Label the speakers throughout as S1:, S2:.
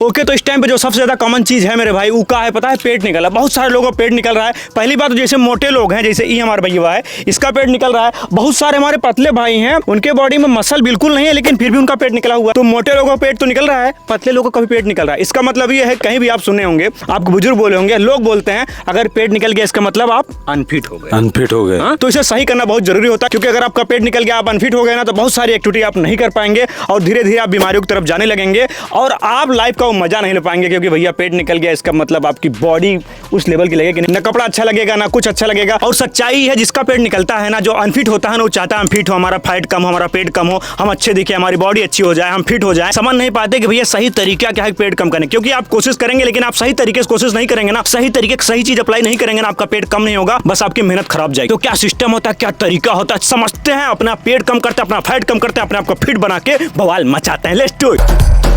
S1: Okay, तो इस time पे जो सबसे ज्यादा कॉमन चीज है मेरे भाई वो का है पता है? पेट निकल रहा है। बहुत सारे लोगों का पेट निकल रहा है। पहली बात तो जैसे मोटे लोग हैं, जैसे हमारे भैया है, इसका पेट निकल रहा है। बहुत सारे हमारे पतले भाई हैं, उनके बॉडी में मसल बिल्कुल नहीं है लेकिन फिर भी उनका पेट निकला हुआ है। तो मोटे लोगों का पेट तो निकल रहा है, पतले लोगों का भी पेट निकल रहा है। इसका मतलब ये है, कहीं भी आप सुने होंगे, आपको बुजुर्ग बोले होंगे, लोग बोलते हैं अगर पेट निकल गया इसका मतलब आप अनफिट हो गए।
S2: अनफिट हो गए।
S1: तो इसे सही करना बहुत जरूरी होता है, क्योंकि अगर आपका पेट निकल गया, आप अनफिट हो गए ना, तो बहुत सारी एक्टिविटी आप नहीं कर पाएंगे और धीरे धीरे आप बीमारियों की तरफ जाने लगेंगे और आप लाइफ का वो मजा नहीं ले पाएंगे। क्योंकि भैया पेट निकल गया इसका मतलब आपकी बॉडी उस लेवल की लगेगी, ना कपड़ा अच्छा लगेगा ना कुछ अच्छा लगेगा। और सच्चाई है, जिसका पेट निकलता है ना, जो अनफिट होता है ना, वो चाहता है हम फिट हो, हमारा फैट कम हो, हमारा पेट कम हो, हम अच्छे दिखे, हमारी बॉडी अच्छी हो जाए, हम फिट हो जाए। समझ नहीं पाते कि भैया सही तरीका क्या है पेट कम करने। क्योंकि आप कोशिश करेंगे लेकिन आप सही तरीके से कोशिश नहीं करेंगे ना, सही तरीके से सही चीज अप्लाई नहीं करेंगे ना, आपका पेट कम नहीं होगा, बस आपकी मेहनत खराब जाएगी। तो क्या सिस्टम होता है, क्या तरीका होता है, समझते हैं। अपना पेट कम करते हैं, अपना फैट कम करते हैं, अपने आपको फिट बना के बवाल मचाते हैं। Let's do it.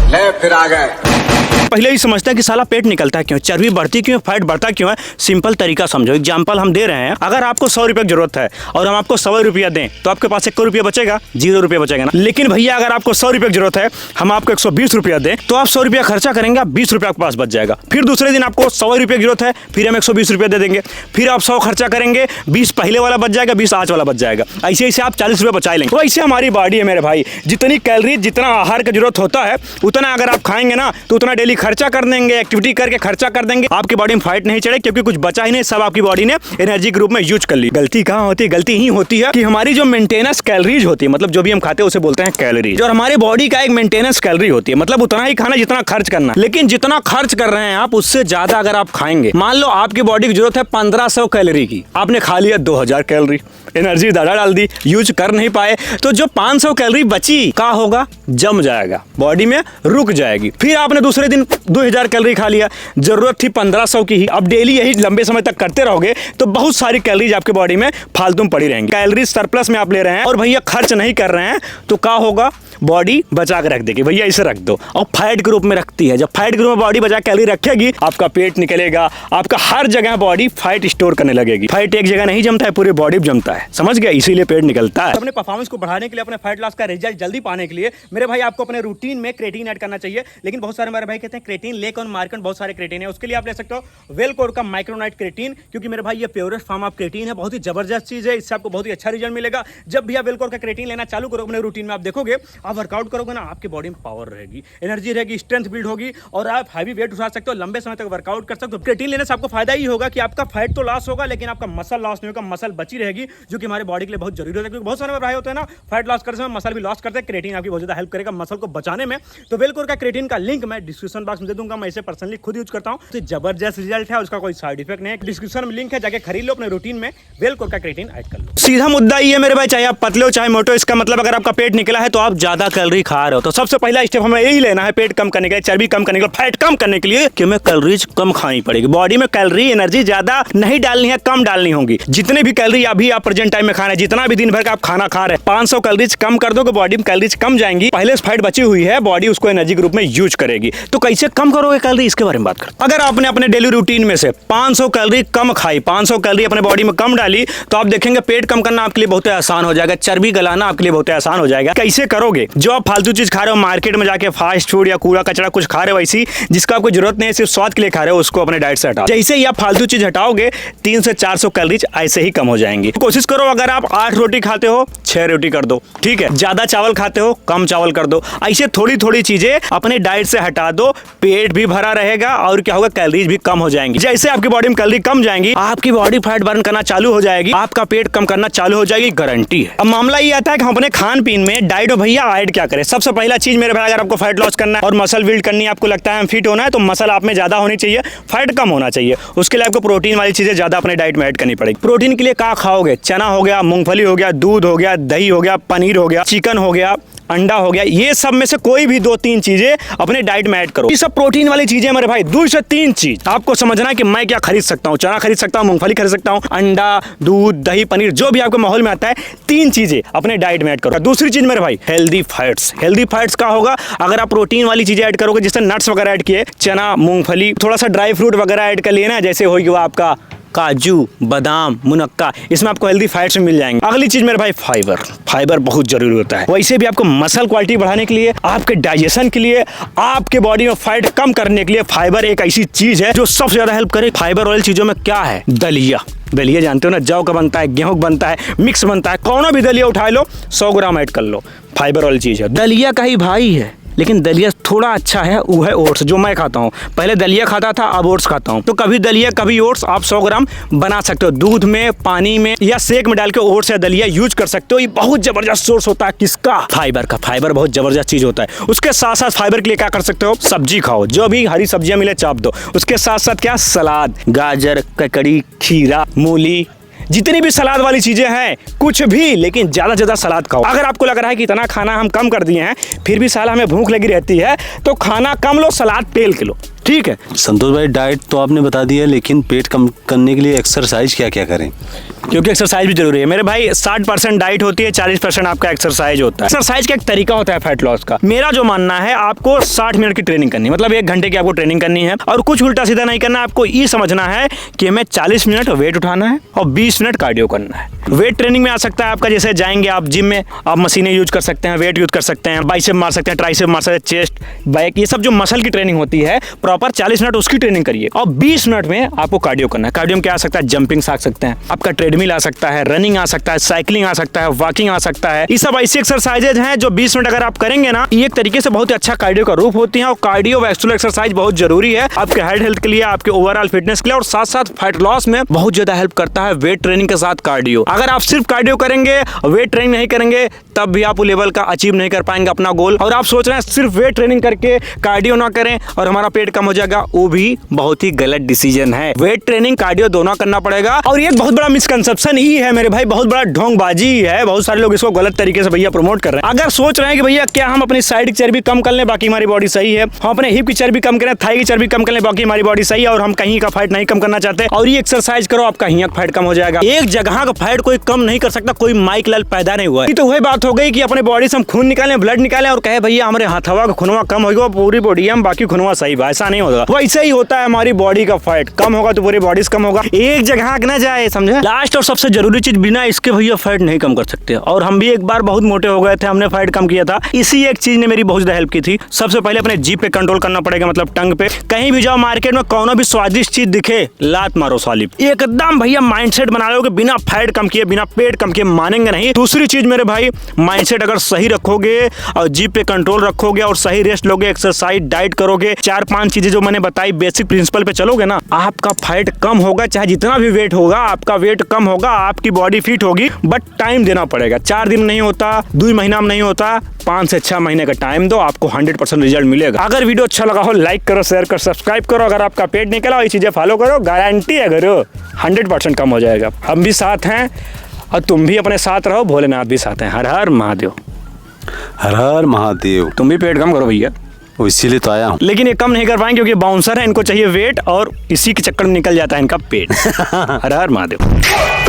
S3: ले फिर आ गए।
S1: पहले ही समझते हैं कि साला पेट निकलता है क्यों, चर्बी बढ़ती क्यों, फैट बढ़ता क्यों है। सिंपल तरीका समझो, एग्जांपल हम दे रहे हैं। अगर आपको 100 रुपये की जरूरत है और हम आपको 100 रुपया दें तो आपके पास 1 रुपया बचेगा, 0 रुपया बचेगा ना। लेकिन भैया अगर आपको 100 रुपये की जरूरत है, हम आपको 120 रुपया दें तो आप 100 रुपया खर्चा करेंगे, आप 20 रुपया आपके पास बच जाएगा। फिर दूसरे दिन आपको 100 रुपये की जरूरत है, फिर हम 120 रुपया दे देंगे, फिर आप 100 खर्चा करेंगे, 20 पहले वाला बच जाएगा, 20 आज वाला बच जाएगा। ऐसे ऐसे आप 40 रुपये बचा लेंगे। तो ऐसे हमारी बॉडी है मेरे भाई, जितनी कैलोरी, जितना आहार की जरूरत होता है उतना अगर आप खाएंगे ना तो उतना डेली खर्चा कर देंगे, एक्टिविटी करके खर्चा कर देंगे, आपकी बॉडी में फैट नहीं चढ़े क्योंकि कुछ बचा ही नहीं, सब आपकी बॉडी ने एनर्जी के रूप में यूज कर ली। गलती कहाँ होती है? गलती ही होती है कि हमारी जो मेंटेनेंस कैलोरीज होती है, मतलब जो भी हम खाते हैं उसे बोलते हैं कैलोरीज, और हमारी बॉडी का एक मेंटेनेंस कैलोरी होती है, मतलब उतना ही खाना जितना खर्च करना। लेकिन जितना खर्च कर रहे हैं आप उससे ज्यादा अगर आप खाएंगे, मान लो आपकी बॉडी की जरूरत है 1500 कैलोरी की, आपने खा लिया 2000 कैलोरी, एनर्जी दादा डाल दी, यूज कर नहीं पाए, तो जो 500 कैलोरी बची का होगा, जम जाएगा, बॉडी में रुक जाएगी। फिर आपने दूसरे दिन 2000 कैलोरी खा लिया, जरूरत थी 1500 की ही। अब डेली यही लंबे समय तक करते रहोगे तो बहुत सारी कैलोरीज आपके बॉडी में फालतू पड़ी रहेंगी। कैलोरीज सरप्लस में आप ले रहे हैं और भैया खर्च नहीं कर रहे हैं तो क्या होगा, बॉडी बचा के रख देगी। भैया इसे रख दो, और फैट के रूप में रखती है। जब फैट के रूप में बॉडी बचा कैलोरी रखेगी, आपका पेट निकलेगा, आपका हर जगह बॉडी फैट स्टोर करने लगेगी। फैट एक जगह नहीं जमता है, पूरी बॉडी में जमता है, समझ गया? इसीलिए पेट निकलता है। अपने परफॉर्मेंस को बढ़ाने के लिए, अपने फैट लॉस का रिजल्ट जल्दी पाने के लिए मेरे भाई आपको अपने रूटीन में क्रेटीन ऐड करना चाहिए। लेकिन बहुत सारे मेरे भाई कहते हैं क्रेटीन ले कौन, मार्केट बहुत सारे क्रेटीन है, उसके लिए आप ले सकते हो वेलकोर का माइक्रोनाइट क्रेटीन, क्योंकि मेरे भाई ये प्योरेस्ट फॉर्म ऑफ क्रेटीन है, बहुत ही जबरदस्त चीज है। इससे आपको बहुत ही अच्छा रिजल्ट मिलेगा। जब भी आप वेलकोर का क्रेटीन लेना चालू करोगे अपने रूटीन में, आप देखोगे, आप वर्कआउट करोगे ना, आपकी बॉडी में पावर रहेगी, एनर्जी रहेगी, स्ट्रेंथ बिल्ड होगी और आप हैवी वेट उठा सकते हो, लंबे समय तक वर्कआउट कर सकते हो। क्रेटीन लेने से आपको फायदा ही होगा कि आपका फैट तो लॉस होगा लेकिन आपका मसल लॉस नहीं होगा, मसल बची रहेगी, जो कि हमारे बॉडी के लिए बहुत जरूरी है। क्योंकि बहुत सारे भाई होते हैं ना, फैट लॉस करते समय मसल भी लॉस करते हैं। क्रेटीन आपकी बहुत ज्यादा हेल्प करेगा मसल को बचाने में। तो वेलकोर का क्रेटीन का लिंक मैं डिस्क्रिप्शन बॉक्स में दे दूंगा, मैं इसे पर्सनली खुद यूज करता हूं, तो जबरदस्त रिजल्ट है, उसका कोई साइड इफेक्ट नहीं है। डिस्क्रिप्शन में लिंक है, जाके खरीद लो, अपने रूटीन में वेलकोर का क्रेटीन ऐड कर लो। सीधा मुद्दा ये है मेरे भाई, चाहे आप पतले हो चाहे मोटे हो, इसका मतलब अगर आपका पेट निकला है तो आप ज्यादा कैलोरी खा रहे हो। तो सबसे पहला स्टेप हमें यही लेना है पेट कम करने के लिए, चर्बी कम करने के लिए, फैट कम करने के लिए, कि हमें कैलोरीज कम खानी पड़ेगी। बॉडी में कैलोरी एनर्जी ज्यादा नहीं डालनी है, कम डालनी होगी। जितने भी कैलोरी अभी आप प्रेजेंट टाइम में खा रहे हैं, जितना भी दिन भर का आप खाना खा रहे हैं, 500 कैलोरीज कम कर दोगे, बॉडी में कैलोरीज कम जाएंगी। पहले से फैट बची हुई है, बॉडी उसको एनर्जी के रूप में यूज करेगी। तो कैसे कम करोगे कैलोरी, इसके बारे में बात करते हैं। अगर आपने अपने डेली रूटीन में से 500 कैलोरी कम खाई, 500 कैलोरी अपने बॉडी में कम डाली, तो आप देखेंगे पेट कम करना आपके लिए बहुत आसान हो जाएगा, चर्बी गलाना आपके लिए बहुत आसान हो जाएगा। कैसे करोगे? जो आप फालतू चीज खा रहे हो, मार्केट में जाके फास्ट फूड या कूड़ा कचरा कुछ खा रहे हो वैसी, जिसका आपको जरूरत नहीं है, सिर्फ स्वाद के लिए खा रहे हो, उसको अपने डाइट से हटाओ। जैसे ही आप फालतू चीज हटाओगे 300 से 400 कैलोरीज ऐसे ही कम हो जाएंगी। कोशिश करो, अगर आप 8 रोटी खाते हो 6 रोटी कर दो, ठीक है। ज्यादा चावल खाते हो कम चावल कर दो। ऐसे थोड़ी थोड़ी चीजें अपने डाइट से हटा दो, पेट भी भरा रहेगा और क्या होगा, कैलोरीज भी कम हो जाएंगी। जैसे आपकी बॉडी में कैलोरी कम जाएंगी, आपकी बॉडी फैट बर्न करना चालू हो जाएगी, आपका पेट कम करना चालू हो जाएगी, गारंटी है। अब मामला ये आता है कि हम अपने खान पीन में डाइट में भैया ऐड क्या करें। सबसे पहला चीज मेरे भाई, अगर आपको फैट लॉस करना है और मसल बिल्ड करनी है, आपको लगता है हम फिट होना है, तो मसल आप में ज्यादा होनी चाहिए, फैट कम होना चाहिए। उसके लिए आपको प्रोटीन वाली चीजें ज्यादा अपने डाइट में ऐड करनी पड़ेगी। प्रोटीन के लिए क्या खाओगे? चना हो गया, मूंगफली हो गया, दूध हो गया, दही हो गया, पनीर हो गया, चिकन हो गया, अंडा हो गया, ये सब में से कोई भी 2-3 चीजें अपने डाइट में ऐड करो। ये सब प्रोटीन वाली चीजें मेरे भाई, 2 से 3 चीज आपको समझना है कि मैं क्या खरीद सकता हूँ। चना खरीद सकता हूँ, मूंगफली खरीद सकता हूँ, अंडा, दूध, दही, पनीर, जो भी आपके माहौल में आता है, 3 चीजें अपने डाइट में ऐड करो। दूसरी चीज मेरे भाई, हेल्दी फैट्स। हेल्दी फैट्स का होगा, अगर आप प्रोटीन वाली चीजें ऐड करोगे, जैसे नट्स वगैरह ऐड किए, चना, मूंगफली, थोड़ा सा ड्राई फ्रूट वगैरह ऐड कर लिए ना, जैसे हो गया आपका काजू, बादाम, मुनक्का, इसमें आपको हेल्दी फैट्स मिल जाएंगे। अगली चीज मेरे भाई फाइबर, फाइबर बहुत जरूरी होता है। वैसे भी आपको मसल क्वालिटी बढ़ाने के लिए, आपके डाइजेशन के लिए, आपके बॉडी में फैट कम करने के लिए फाइबर एक ऐसी चीज है जो सबसे ज्यादा हेल्प करे। फाइबर वाली चीजों में क्या है? दलिया, दलिया जानते हो ना, जौ का बनता है, गेहूं का बनता है, मिक्स बनता है, कौन भी दलिया उठा लो, 100 ग्राम ऐड कर लो, फाइबर वाली चीज है। दलिया का ही भाई है, लेकिन दलिया थोड़ा अच्छा है, वो है ओट्स, जो मैं खाता हूँ। पहले दलिया खाता था, अब ओट्स खाता हूँ। तो कभी दलिया कभी ओट्स आप 100 ग्राम बना सकते हो, दूध में, पानी में या शेक में डाल के ओट्स या दलिया यूज कर सकते हो। ये बहुत जबरदस्त सोर्स होता है किसका? फाइबर का। फाइबर बहुत जबरदस्त चीज होता है। उसके साथ साथ फाइबर के लिए क्या कर सकते हो? सब्जी खाओ, जो भी हरी सब्जियां मिले चाप दो। उसके साथ साथ क्या? सलाद, गाजर, ककड़ी, खीरा, मूली, जितनी भी सलाद वाली चीजें हैं, कुछ भी, लेकिन ज्यादा ज्यादा सलाद खाओ। अगर आपको लग रहा है कि इतना खाना हम कम कर दिए हैं फिर भी साला हमें भूख लगी रहती है, तो खाना कम लो, सलाद तेल के लो, ठीक है।
S2: संतोष भाई, डाइट तो आपने बता दी है, लेकिन पेट कम करने के लिए एक्सरसाइज क्या क्या करें?
S1: क्योंकि एक्सरसाइज भी जरूरी है मेरे भाई। 60% डाइट होती है, 40% आपका एक्सरसाइज होता है। एक्सरसाइज का एक तरीका होता है फैट लॉस का। मेरा जो मानना है, आपको 60 मिनट की ट्रेनिंग करनी है, मतलब 1 घंटे की आपको ट्रेनिंग करनी है, और कुछ उल्टा सीधा नहीं करना। आपको ये समझना है कि हमें 40 मिनट वेट उठाना है और 20 मिनट कार्डियो करना है। वेट ट्रेनिंग में आ सकता है आपका, जैसे जाएंगे आप जिम में, आप मशीनें यूज कर सकते हैं, वेट यूज कर सकते हैं, बाइसेप मार सकते हैं, ट्राइसेप मार सकते हैं, चेस्ट, बैक, ये सब जो मसल की ट्रेनिंग होती है प्रॉपर 40 मिनट उसकी ट्रेनिंग करिए, और 20 मिनट में आपको कार्डियो करना है। कार्डियो में क्या आ सकता है? जंपिंग आ सकते हैं, आपका ट्रेडमिल आ सकता है, रनिंग आ सकता है, साइकिलिंग आ सकता है, वॉकिंग आ सकता है। ये सब ऐसी एक्सरसाइजेज हैं जो 20 मिनट अगर आप करेंगे ना, ये एक तरीके से बहुत ही अच्छा कार्डियो का रूप होती है। और कार्डियोवैस्कुलर एक्सरसाइज बहुत जरूरी है आपके हार्ट हेल्थ के लिए, आपके ओवरऑल फिटनेस के लिए, और साथ साथ फैट लॉस में बहुत ज्यादा हेल्प करता है वेट ट्रेनिंग के साथ कार्डियो। अगर आप सिर्फ कार्डियो करेंगे, वेट ट्रेनिंग नहीं करेंगे, तब भी आप लेवल का अचीव नहीं कर पाएंगे अपना गोल। और आप सोच रहे हैं सिर्फ वेट ट्रेनिंग करके कार्डियो ना करें और हमारा पेट कम हो जाएगा, वो भी बहुत ही गलत डिसीजन है। वेट ट्रेनिंग कार्डियो दोनों करना पड़ेगा। और ये बहुत बड़ा मिसकंसेप्शन ही है मेरे भाई, बहुत बड़ा ढोंगबाजी है। बहुत सारे लोग इसको गलत तरीके से भैया प्रमोट कर रहे हैं। अगर सोच रहे हैं कि भैया क्या हम अपनी साइड की चर्बी कम कर लें बाकी हमारी बॉडी सही है, हम अपने हिप की चर्बी कम करें, थाई की चर्बी कम कर लें बाकी हमारी बॉडी सही है, और हम कहीं का फैट नहीं कम करना चाहते, और ये एक्सरसाइज करो आपका कहीं का फैट कम हो जाएगा। एक जगह का फैट कोई कम नहीं कर सकता, कोई माइक लाल पैदा नहीं हुआ है। तो वही बात हो गई कि अपने बॉडी से हम खून निकालें, ब्लड निकालें और कहे भैया हमारे हथवा का खूनवा कम होगा, पूरी बॉडी हम बाकी खूनवा सही बा। ऐसा नहीं होगा। वैसे ही होता है, हमारी बॉडी का फैट कम होगा तो पूरी बॉडी कम होगा, एक जगह ना जाए, समझे। लास्ट और सबसे जरूरी चीज, बिना इसके भैया फैट नहीं कम कर सकते। और हम भी एक बार बहुत मोटे हो गए थे, हमने फैट कम किया था, इसी एक चीज ने मेरी बहुत ज्यादा हेल्प की थी। सबसे पहले अपने जीभ पे कंट्रोल करना पड़ेगा, मतलब टंग पे। कहीं भी जाओ मार्केट में, कोनो भी स्वादिष्ट चीज दिखे, लात मारो साली, एकदम भैया माइंडसेट बना लो कि बिना फैट कम किए, बिना पेट कम किए मानेंगे नहीं। दूसरी चीज मेरे भाई, माइंडसेट अगर सही रखोगे और जीभ पे कंट्रोल रखोगे और सही रेस्ट लोगे, एक्सरसाइज, डाइट करोगे, 4-5 चीजें जो मैंने बताई बेसिक प्रिंसिपल पे चलोगे ना, आपका फैट कम होगा। चाहे जितना भी वेट होगा, आपका वेट कम होगा, आपकी बॉडी फिट होगी, बट टाइम देना पड़ेगा। 4 दिन नहीं होता, 2 महीना में नहीं होता, 5 से 6 महीने का टाइम दो, आपको 100% रिजल्ट मिलेगा। अगर वीडियो अच्छा लगा हो, लाइक करो, शेयर करो, सब्सक्राइब करो। अगर आपका पेट निकला, ये चीजें फॉलो करो, गारंटी है करो 100% कम हो जाएगा। हम भी साथ हैं और तुम भी अपने साथ रहो, भोलेनाथ भी साथ हैं। हर हर महादेव।
S2: हर हर महादेव।
S1: तुम भी पेट कम करो भैया,
S2: इसीलिए तो आया हूँ।
S1: लेकिन ये कम नहीं कर पाएंगे क्योंकि बाउंसर है, इनको चाहिए वेट, और इसी के चक्कर में निकल जाता है इनका पेट। हर हर महादेव।